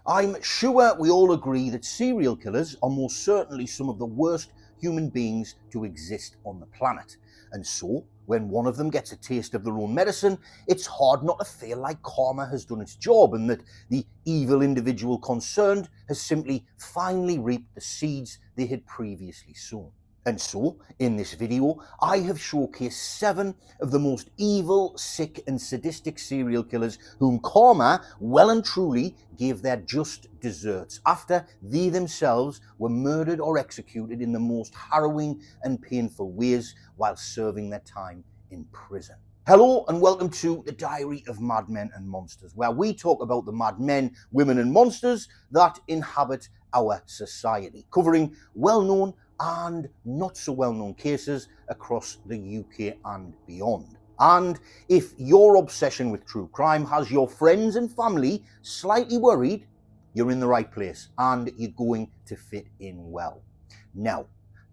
I'm sure we all agree that serial killers are most certainly some of the worst human beings to exist on the planet. And so, when one of them gets a taste of their own medicine, it's hard not to feel like karma has done its job and that the evil individual concerned has simply finally reaped the seeds they had previously sown. And so, in this video, I have showcased 7 of the most evil, sick and sadistic serial killers whom karma well and truly gave their just deserts after they themselves were murdered or executed in the most harrowing and painful ways while serving their time in prison. Hello and welcome to the Diary of Madmen and Monsters, where we talk about the mad men, women and monsters that inhabit our society, covering well-known and not so well-known cases across the UK and beyond. And if your obsession with true crime has your friends and family slightly worried, you're in the right place and you're going to fit in well. Now,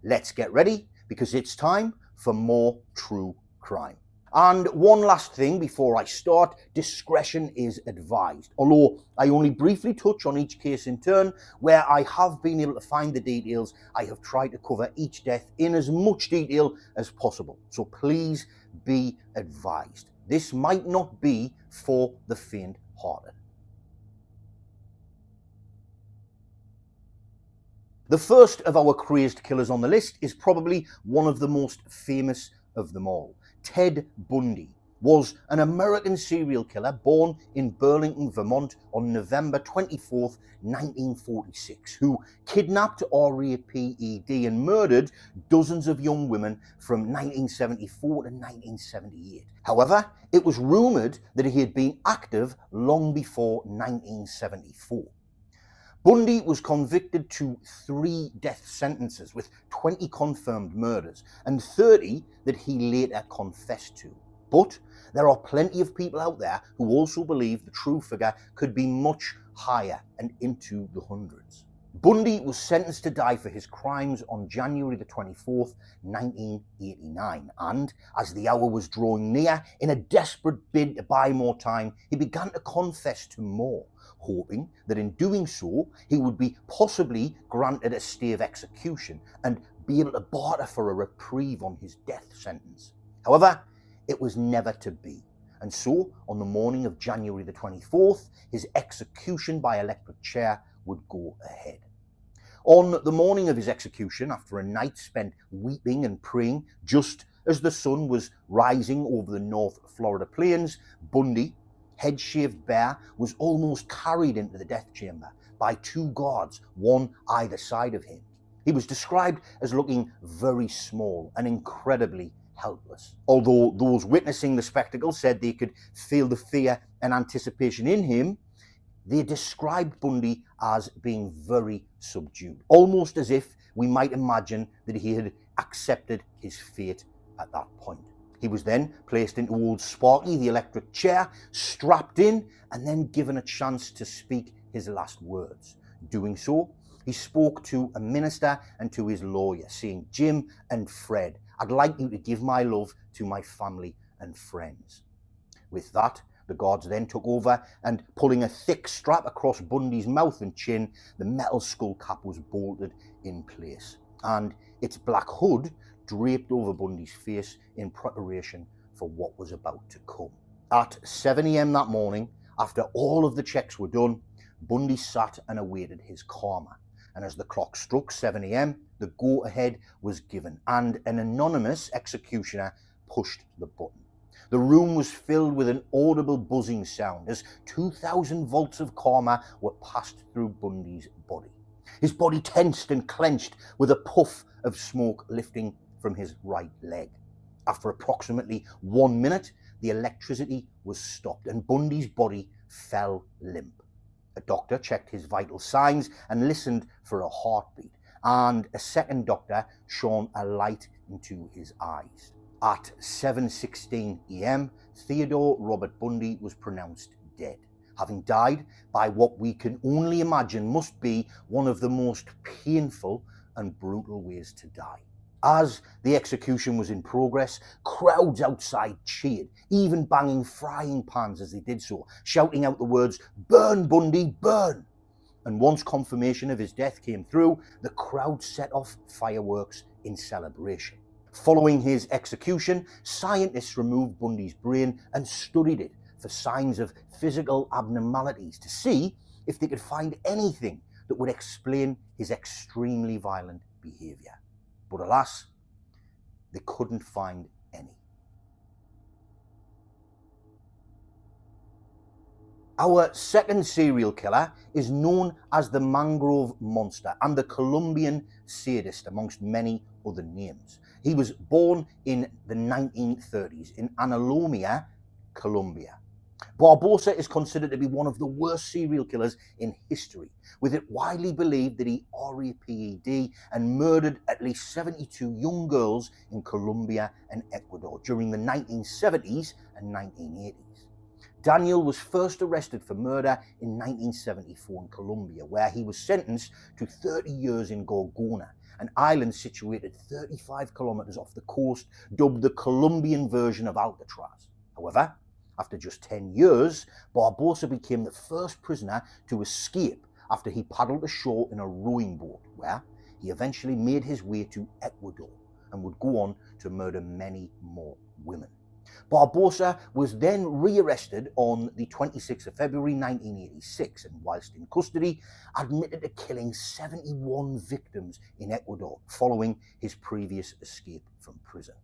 let's get ready because it's time for more true crime. And one last thing before I start, discretion is advised. Although I only briefly touch on each case in turn, where I have been able to find the details, I have tried to cover each death in as much detail as possible. So please be advised. This might not be for the faint-hearted. The first of our crazed killers on the list is probably one of the most famous of them all. Ted Bundy was an American serial killer born in Burlington, Vermont on November 24th, 1946, who kidnapped, R.A.P.E.D. and murdered dozens of young women from 1974 to 1978. However, it was rumoured that he had been active long before 1974. Bundy was convicted to 3 death sentences with 20 confirmed murders and 30 that he later confessed to. But there are plenty of people out there who also believe the true figure could be much higher and into the hundreds. Bundy was sentenced to die for his crimes on January the 24th, 1989, and as the hour was drawing near, in a desperate bid to buy more time, he began to confess to more, hoping that in doing so, he would be possibly granted a stay of execution and be able to barter for a reprieve on his death sentence. However, it was never to be. And so, on the morning of January the 24th, his execution by electric chair would go ahead. On the morning of his execution, after a night spent weeping and praying, just as the sun was rising over the North Florida plains, Bundy, head shaved bare, was almost carried into the death chamber by 2 guards, one either side of him. He was described as looking very small and incredibly helpless. Although those witnessing the spectacle said they could feel the fear and anticipation in him, they described Bundy as being very subdued, almost as if we might imagine that he had accepted his fate at that point. He was then placed into old Sparky, the electric chair, strapped in, and then given a chance to speak his last words. Doing so, he spoke to a minister and to his lawyer, saying, "Jim and Fred, I'd like you to give my love to my family and friends." With that, the guards then took over and, pulling a thick strap across Bundy's mouth and chin, the metal skull cap was bolted in place, and its black hood draped over Bundy's face in preparation for what was about to come. At 7 a.m. that morning, after all of the checks were done, Bundy sat and awaited his karma. And as the clock struck 7 a.m., the go-ahead was given, and an anonymous executioner pushed the button. The room was filled with an audible buzzing sound as 2,000 volts of karma were passed through Bundy's body. His body tensed and clenched, with a puff of smoke lifting from his right leg. After approximately 1 minute, the electricity was stopped and Bundy's body fell limp. A doctor checked his vital signs and listened for a heartbeat, and a second doctor shone a light into his eyes. At 7:16 a.m., Theodore Robert Bundy was pronounced dead, having died by what we can only imagine must be one of the most painful and brutal ways to die. As the execution was in progress, crowds outside cheered, even banging frying pans as they did so, shouting out the words, "Burn, Bundy, burn!" And once confirmation of his death came through, the crowd set off fireworks in celebration. Following his execution, scientists removed Bundy's brain and studied it for signs of physical abnormalities to see if they could find anything that would explain his extremely violent behaviour. But alas, they couldn't find any. Our second serial killer is known as the Mangrove Monster and the Colombian Sadist, amongst many other names. He was born in the 1930s in Elysium, Colombia. Barbosa is considered to be one of the worst serial killers in history, with it widely believed that he raped and murdered at least 72 young girls in Colombia and Ecuador during the 1970s and 1980s. Daniel was first arrested for murder in 1974 in Colombia, where he was sentenced to 30 years in Gorgona, an island situated 35 kilometers off the coast, dubbed the Colombian version of Alcatraz. However, after just 10 years, Barbosa became the first prisoner to escape after he paddled ashore in a rowing boat, where he eventually made his way to Ecuador and would go on to murder many more women. Barbosa was then rearrested on the 26th of February 1986 and, whilst in custody, admitted to killing 71 victims in Ecuador following his previous escape from prison.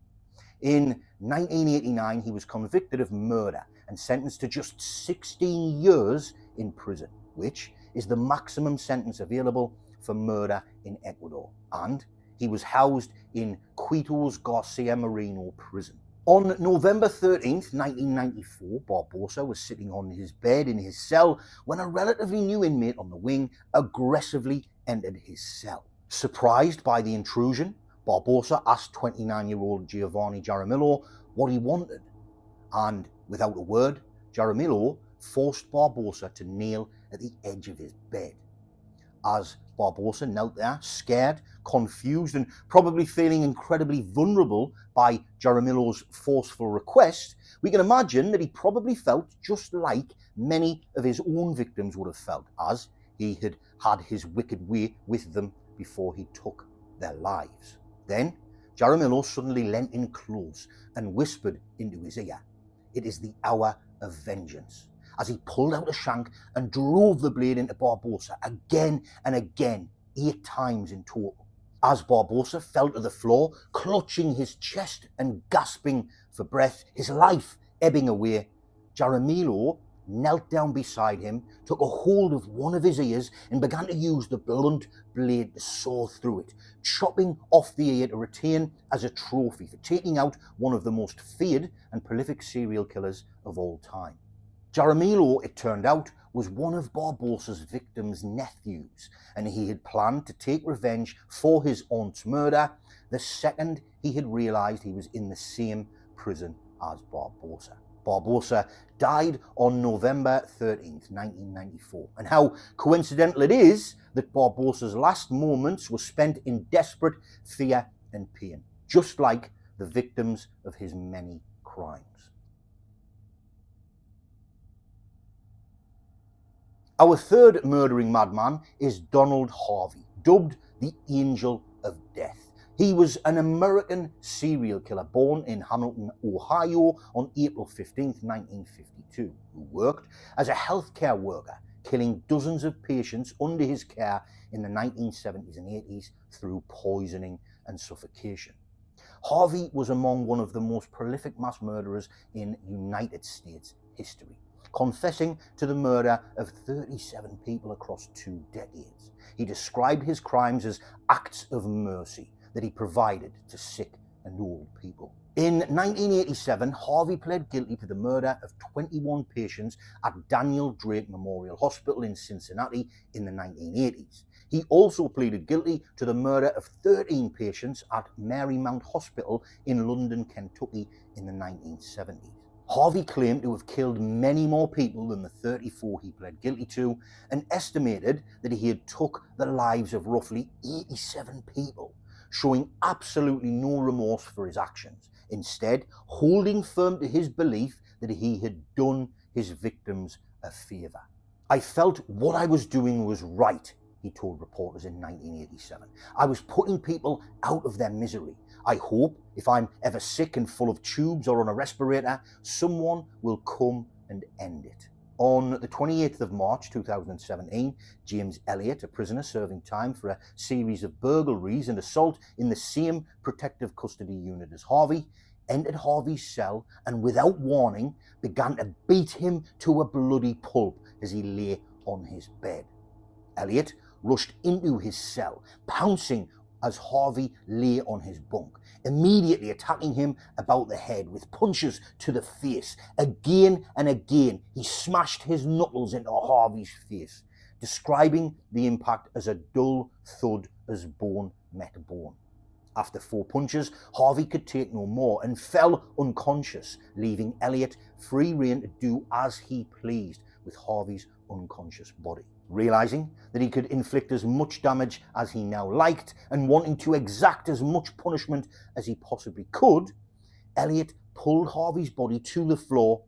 In 1989, he was convicted of murder and sentenced to just 16 years in prison, which is the maximum sentence available for murder in Ecuador, and he was housed in Quito's Garcia Moreno prison. On November 13th, 1994, Barbosa was sitting on his bed in his cell when a relatively new inmate on the wing aggressively entered his cell. Surprised by the intrusion, Barbosa asked 29-year-old Giovanni Jaramillo what he wanted, and without a word, Jaramillo forced Barbosa to kneel at the edge of his bed. As Barbosa knelt there, scared, confused, and probably feeling incredibly vulnerable by Jaramillo's forceful request, we can imagine that he probably felt just like many of his own victims would have felt, as he had had his wicked way with them before he took their lives. Then, Jaramillo suddenly leant in close and whispered into his ear, "It is the hour of vengeance," as he pulled out a shank and drove the blade into Barbosa again and again, 8 times in total. As Barbosa fell to the floor, clutching his chest and gasping for breath, his life ebbing away, Jaramillo knelt down beside him, took a hold of one of his ears, and began to use the blunt blade to saw through it, chopping off the ear to retain as a trophy for taking out one of the most feared and prolific serial killers of all time. Jaramillo, it turned out, was one of Barbosa's victims' nephews, and he had planned to take revenge for his aunt's murder the second he had realised he was in the same prison as Barbosa. Barbosa died on November 13th, 1994, and how coincidental it is that Barbosa's last moments were spent in desperate fear and pain, just like the victims of his many crimes. Our third murdering madman is Donald Harvey, dubbed the Angel of Death. He was an American serial killer born in Hamilton, Ohio on April 15, 1952, who worked as a healthcare worker, killing dozens of patients under his care in the 1970s and 80s through poisoning and suffocation. Harvey was among one of the most prolific mass murderers in United States history, confessing to the murder of 37 people across 2 decades. He described his crimes as acts of mercy that he provided to sick and old people. In 1987, Harvey pled guilty to the murder of 21 patients at Daniel Drake Memorial Hospital in Cincinnati in the 1980s. He also pleaded guilty to the murder of 13 patients at Marymount Hospital in London, Kentucky in the 1970s. Harvey claimed to have killed many more people than the 34 he pled guilty to, and estimated that he had took the lives of roughly 87 people, showing absolutely no remorse for his actions, instead holding firm to his belief that he had done his victims a favour. "I felt what I was doing was right," he told reporters in 1987. "I was putting people out of their misery. I hope if I'm ever sick and full of tubes or on a respirator, someone will come and end it." On the 28th of March 2017, James Elliott, a prisoner serving time for a series of burglaries and assault in the same protective custody unit as Harvey, entered Harvey's cell and without warning began to beat him to a bloody pulp as he lay on his bed. Elliott rushed into his cell, pouncing as Harvey lay on his bunk, immediately attacking him about the head with punches to the face. Again and again, he smashed his knuckles into Harvey's face, describing the impact as a dull thud as bone met bone. After 4 punches, Harvey could take no more and fell unconscious, leaving Elliott free rein to do as he pleased with Harvey's unconscious body. Realizing that he could inflict as much damage as he now liked and wanting to exact as much punishment as he possibly could, Elliott pulled Harvey's body to the floor,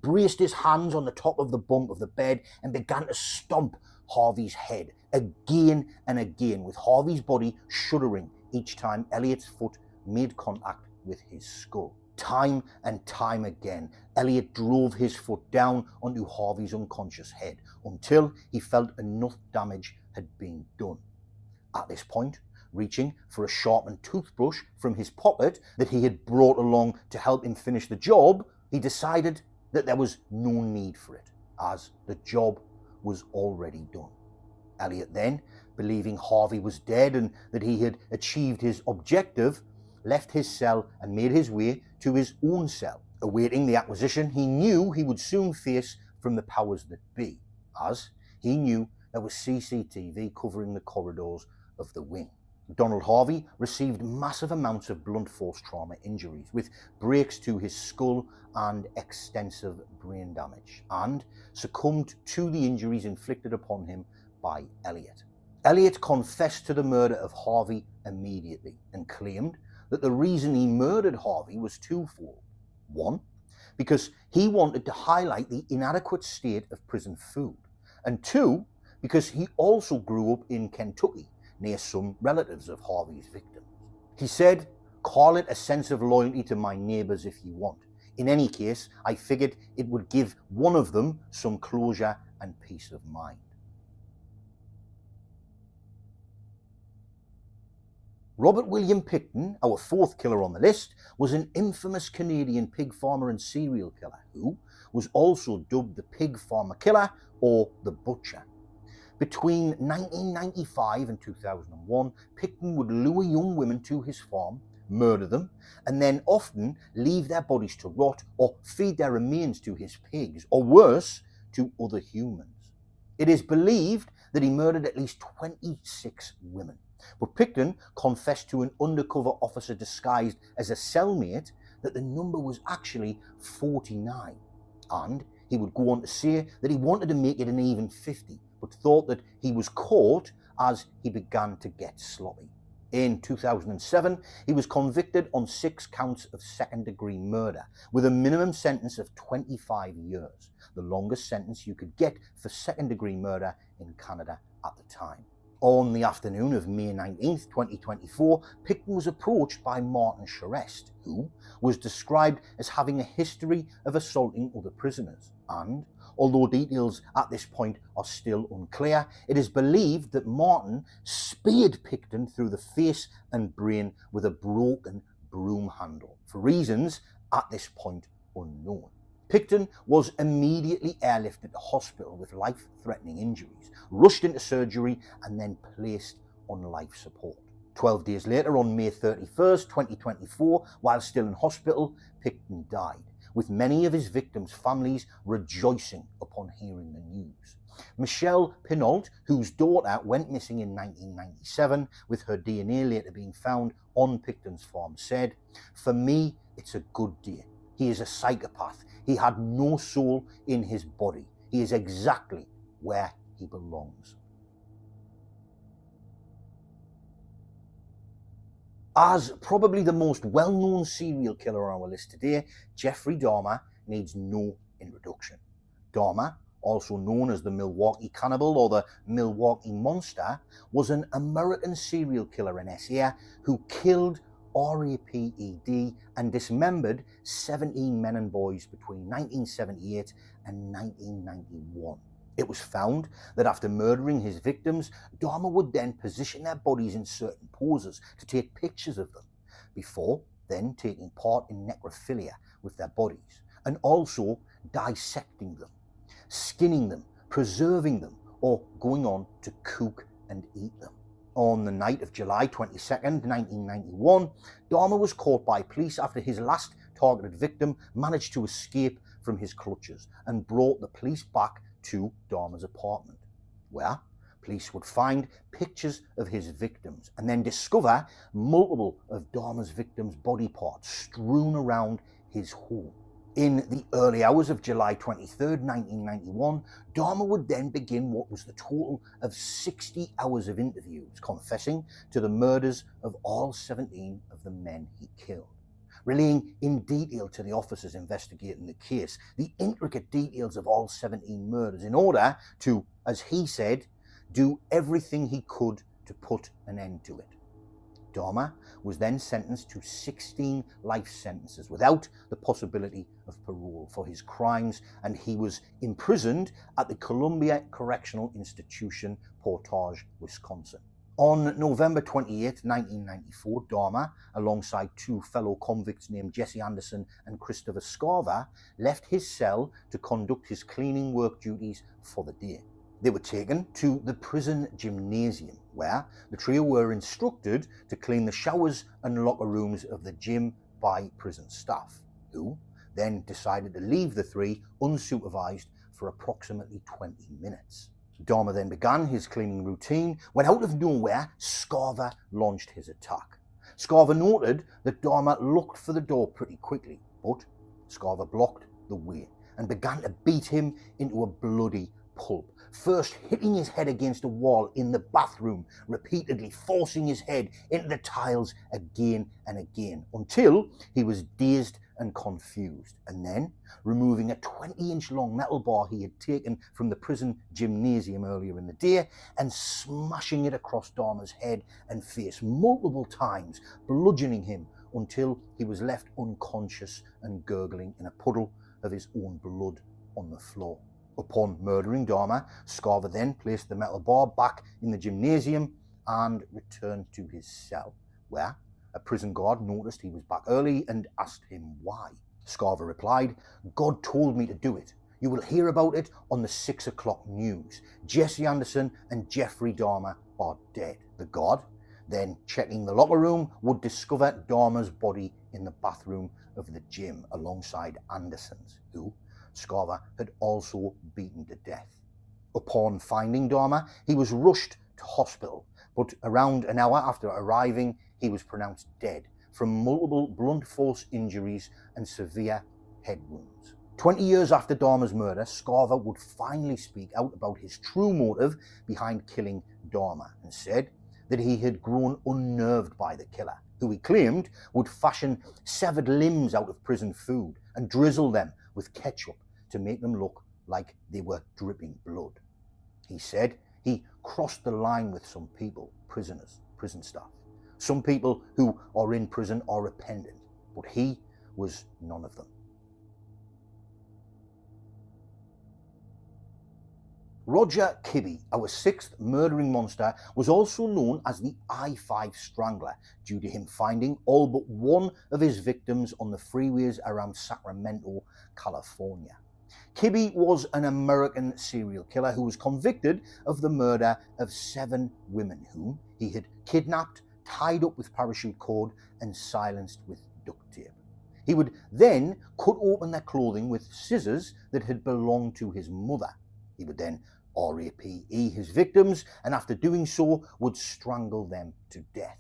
braced his hands on the top of the bunk of the bed and began to stomp Harvey's head again and again, with Harvey's body shuddering each time Elliott's foot made contact with his skull. Time and time again, Elliott drove his foot down onto Harvey's unconscious head until he felt enough damage had been done. At this point, reaching for a sharpened toothbrush from his pocket that he had brought along to help him finish the job, he decided that there was no need for it, as the job was already done. Elliott then, believing Harvey was dead and that he had achieved his objective, left his cell and made his way to his own cell, awaiting the acquisition he knew he would soon face from the powers that be, as he knew there was CCTV covering the corridors of the wing. Donald Harvey received massive amounts of blunt force trauma injuries, with breaks to his skull and extensive brain damage, and succumbed to the injuries inflicted upon him by Elliott. Elliott confessed to the murder of Harvey immediately and claimed that the reason he murdered Harvey was twofold. One, because he wanted to highlight the inadequate state of prison food, and two, because he also grew up in Kentucky near some relatives of Harvey's victims. He said, "Call it a sense of loyalty to my neighbours if you want. In any case, I figured it would give one of them some closure and peace of mind." Robert William Pickton, our fourth killer on the list, was an infamous Canadian pig farmer and serial killer who was also dubbed the Pig Farmer Killer or the Butcher. Between 1995 and 2001, Pickton would lure young women to his farm, murder them, and then often leave their bodies to rot or feed their remains to his pigs, or worse, to other humans. It is believed that he murdered at least 26 women. But Pickton confessed to an undercover officer disguised as a cellmate that the number was actually 49. And he would go on to say that he wanted to make it an even 50, but thought that he was caught as he began to get sloppy. In 2007, he was convicted on 6 counts of second-degree murder, with a minimum sentence of 25 years, the longest sentence you could get for second-degree murder in Canada at the time. On the afternoon of May 19th, 2024, Pickton was approached by Martin Charest, who was described as having a history of assaulting other prisoners. And, although details at this point are still unclear, it is believed that Martin speared Pickton through the face and brain with a broken broom handle, for reasons at this point unknown. Pickton was immediately airlifted to hospital with life-threatening injuries, rushed into surgery and then placed on life support. 12 days later, on May 31st, 2024, while still in hospital, Pickton died, with many of his victims' families rejoicing upon hearing the news. Michelle Pinault, whose daughter went missing in 1997, with her DNA later being found on Pickton's farm, said, "For me, it's a good day. He is a psychopath. He had no soul in his body. He is exactly where he belongs." As probably the most well-known serial killer on our list today, Jeffrey Dahmer needs no introduction. Dahmer, also known as the Milwaukee Cannibal or the Milwaukee Monster, was an American serial killer and SA who killed, raped, and dismembered 17 men and boys between 1978 and 1991. It was found that after murdering his victims, Dahmer would then position their bodies in certain poses to take pictures of them, before then taking part in necrophilia with their bodies, and also dissecting them, skinning them, preserving them, or going on to cook and eat them. On the night of July 22nd, 1991, Dahmer was caught by police after his last targeted victim managed to escape from his clutches and brought the police back to Dahmer's apartment, where police would find pictures of his victims and then discover multiple of Dahmer's victims' body parts strewn around his home. In the early hours of July 23rd, 1991, Dahmer would then begin what was the total of 60 hours of interviews, confessing to the murders of all 17 of the men he killed, relaying in detail to the officers investigating the case the intricate details of all 17 murders in order to, as he said, do everything he could to put an end to it. Dahmer was then sentenced to 16 life sentences without the possibility of parole for his crimes, and he was imprisoned at the Columbia Correctional Institution, Portage, Wisconsin. On November 28, 1994, Dahmer, alongside two fellow convicts named Jesse Anderson and Christopher Scarver, left his cell to conduct his cleaning work duties for the day. They were taken to the prison gymnasium, where the trio were instructed to clean the showers and locker rooms of the gym by prison staff, who then decided to leave the three unsupervised for approximately 20 minutes. Dahmer then began his cleaning routine when, out of nowhere, Scarver launched his attack. Scarver noted that Dahmer looked for the door pretty quickly, but Scarver blocked the way and began to beat him into a bloody pulp, first hitting his head against a wall in the bathroom, repeatedly forcing his head into the tiles again and again until he was dazed and confused, and then removing a 20-inch long metal bar he had taken from the prison gymnasium earlier in the day and smashing it across Dahmer's head and face multiple times, bludgeoning him until he was left unconscious and gurgling in a puddle of his own blood on the floor. Upon murdering Dahmer, Scarver then placed the metal bar back in the gymnasium and returned to his cell, where a prison guard noticed he was back early and asked him why. Scarver replied, "God told me to do it. You will hear about it on the 6 o'clock news. Jesse Anderson and Jeffrey Dahmer are dead." The guard, then checking the locker room, would discover Dahmer's body in the bathroom of the gym alongside Anderson's, who Scarver had also beaten to death. Upon finding Dahmer, he was rushed to hospital, but around an hour after arriving, he was pronounced dead from multiple blunt force injuries and severe head wounds. 20 years after Dahmer's murder, Scarver would finally speak out about his true motive behind killing Dahmer and said that he had grown unnerved by the killer, who he claimed would fashion severed limbs out of prison food and drizzle them with ketchup to make them look like they were dripping blood. He said he crossed the line with some people, prisoners, prison staff. Some people who are in prison are repentant, but he was none of them. Roger Kibbe, our sixth murdering monster, was also known as the I-5 Strangler due to him finding all but one of his victims on the freeways around Sacramento, California. Kibbe was an American serial killer who was convicted of the murder of 7 women whom he had kidnapped, tied up with parachute cord, and silenced with duct tape. He would then cut open their clothing with scissors that had belonged to his mother. He would then rape his victims, and after doing so, would strangle them to death.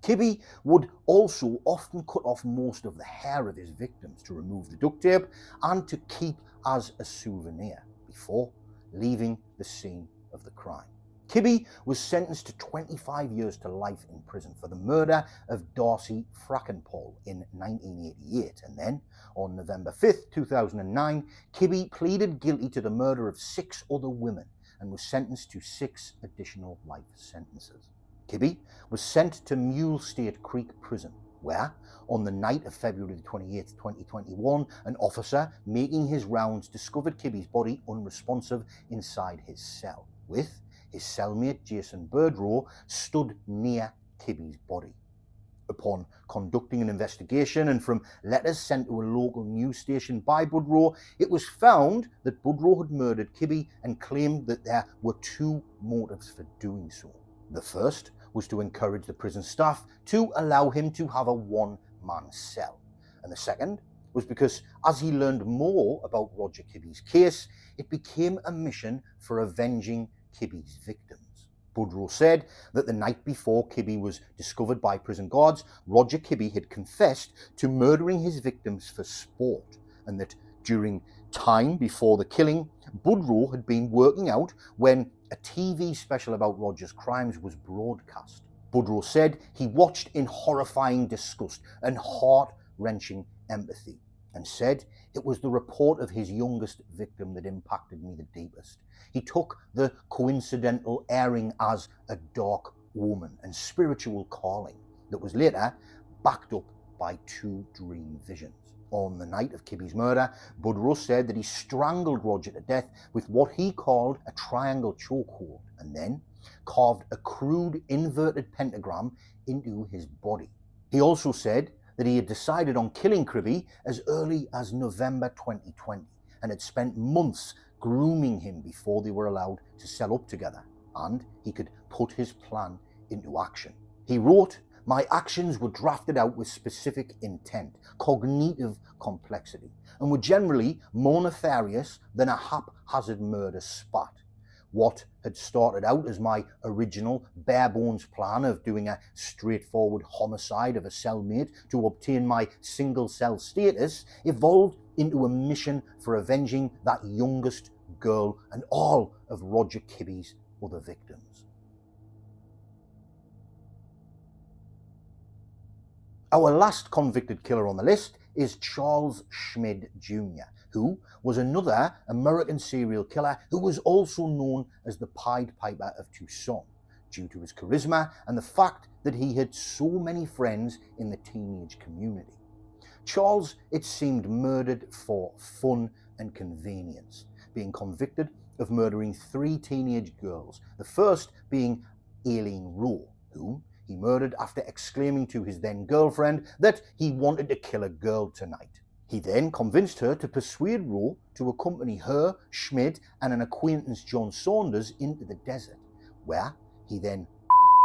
Kibbe would also often cut off most of the hair of his victims to remove the duct tape and to keep as a souvenir before leaving the scene of the crime. Kibbe was sentenced to 25 years to life in prison for the murder of Darcy Frackenpole in 1988, and then, on November 5th, 2009, Kibbe pleaded guilty to the murder of 6 other women and was sentenced to 6 additional life sentences. Kibbe was sent to Mule State Creek Prison, where, on the night of February 28, 2021, an officer making his rounds discovered Kibbe's body unresponsive inside his cell, with his cellmate Jason Birdrow stood near Kibbe's body. Upon conducting an investigation and from letters sent to a local news station by Birdrow, it was found that Birdrow had murdered Kibbe and claimed that there were 2 motives for doing so. The first was to encourage the prison staff to allow him to have a one-man cell, and the second was because as he learned more about Roger Kibbe's case, it became a mission for avenging Kibbe's victims. Birdrow said that the night before Kibbe was discovered by prison guards, Roger Kibbe had confessed to murdering his victims for sport, and that during time before the killing, Birdrow had been working out when a TV special about Roger's crimes was broadcast. Birdrow said he watched in horrifying disgust and heart-wrenching empathy, and said it was the report of his youngest victim that impacted me the deepest. He took the coincidental airing as a dark omen and spiritual calling that was later backed up by 2 dream visions. On the night of Kibbe's murder, Birdrow said that he strangled Roger to death with what he called a triangle chokehold, and then carved a crude inverted pentagram into his body. He also said that he had decided on killing Kibbe as early as November 2020 and had spent months grooming him before they were allowed to cell up together, and he could put his plan into action. He wrote, "My actions were drafted out with specific intent, cognitive complexity, and were generally more nefarious than a haphazard murder spat. What had started out as my original bare-bones plan of doing a straightforward homicide of a cellmate to obtain my single-cell status evolved into a mission for avenging that youngest girl and all of Roger Kibbe's other victims." Our last convicted killer on the list is Charles Schmid Jr., who was another American serial killer who was also known as the Pied Piper of Tucson, due to his charisma and the fact that he had so many friends in the teenage community. Charles, it seemed, murdered for fun and convenience, being convicted of murdering 3 teenage girls, the first being Aileen Rowe, whom he murdered after exclaiming to his then girlfriend that he wanted to kill a girl tonight. He then convinced her to persuade Rowe to accompany her, Schmid, and an acquaintance, John Saunders, into the desert, where he then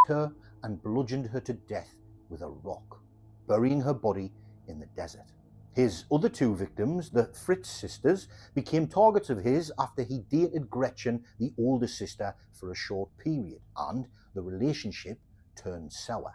her and bludgeoned her to death with a rock, burying her body in the desert. His other 2 victims, the Fritz sisters, became targets of his after he dated Gretchen, the older sister, for a short period, and the relationship turned sour.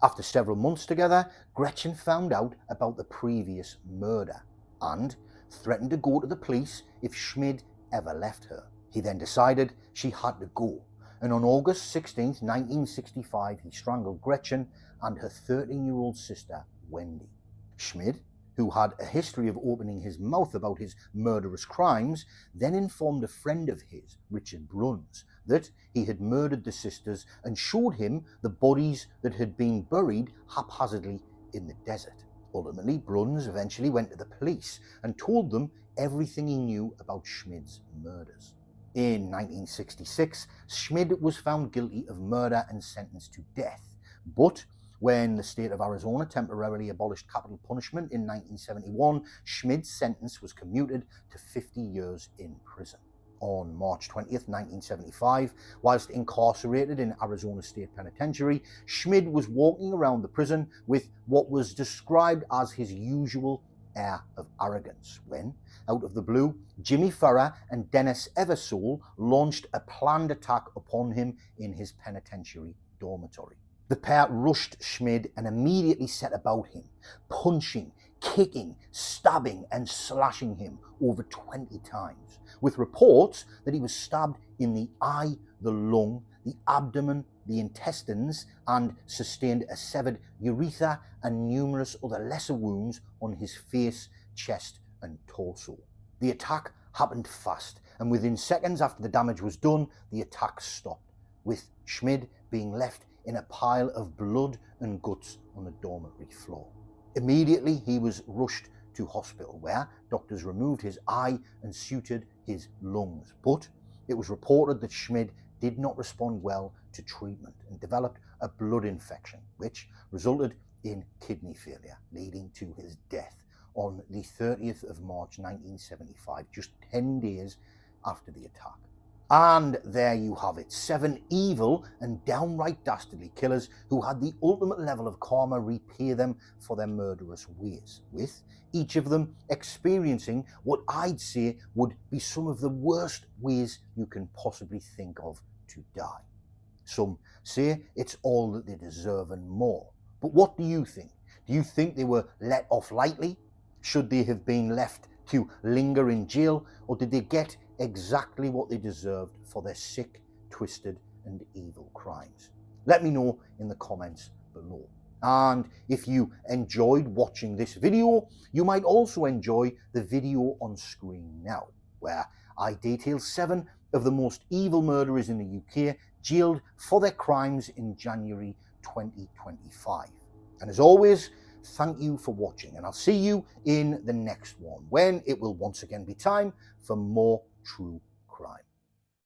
After several months together, Gretchen found out about the previous murder and threatened to go to the police if Schmid ever left her. He then decided she had to go, and on August 16, 1965, he strangled Gretchen and her 13-year-old sister, Wendy. Schmid, who had a history of opening his mouth about his murderous crimes, then informed a friend of his, Richard Bruns, that he had murdered the sisters and showed him the bodies that had been buried haphazardly in the desert. Ultimately, Bruns eventually went to the police and told them everything he knew about Schmid's murders. In 1966, Schmid was found guilty of murder and sentenced to death, but when the state of Arizona temporarily abolished capital punishment in 1971, Schmid's sentence was commuted to 50 years in prison. On March 20th, 1975, whilst incarcerated in Arizona State Penitentiary, Schmid was walking around the prison with what was described as his usual air of arrogance when, out of the blue, Jimmy Farrar and Dennis Eversole launched a planned attack upon him in his penitentiary dormitory. The pair rushed Schmid and immediately set about him, punching, kicking, stabbing and slashing him over 20 times, with reports that he was stabbed in the eye, the lung, the abdomen, the intestines, and sustained a severed urethra and numerous other lesser wounds on his face, chest, and torso. The attack happened fast, and within seconds after the damage was done, the attack stopped, with Schmid being left in a pile of blood and guts on the dormitory floor. Immediately, he was rushed to hospital, where doctors removed his eye and sutured his lungs. But it was reported that Schmid did not respond well to treatment and developed a blood infection, which resulted in kidney failure, leading to his death on the 30th of March 1975, just 10 days after the attack. And there you have it, 7 evil and downright dastardly killers who had the ultimate level of karma repay them for their murderous ways, with each of them experiencing what I'd say would be some of the worst ways you can possibly think of to die. Some say it's all that they deserve and more. But what do you think? Do you think they were let off lightly? Should they have been left to linger in jail, or did they get exactly what they deserved for their sick, twisted, and evil crimes? Let me know in the comments below. And if you enjoyed watching this video, you might also enjoy the video on screen now, where I detail 7 of the most evil murderers in the UK jailed for their crimes in January 2025. And as always, thank you for watching, and I'll see you in the next one, when it will once again be time for more true crime.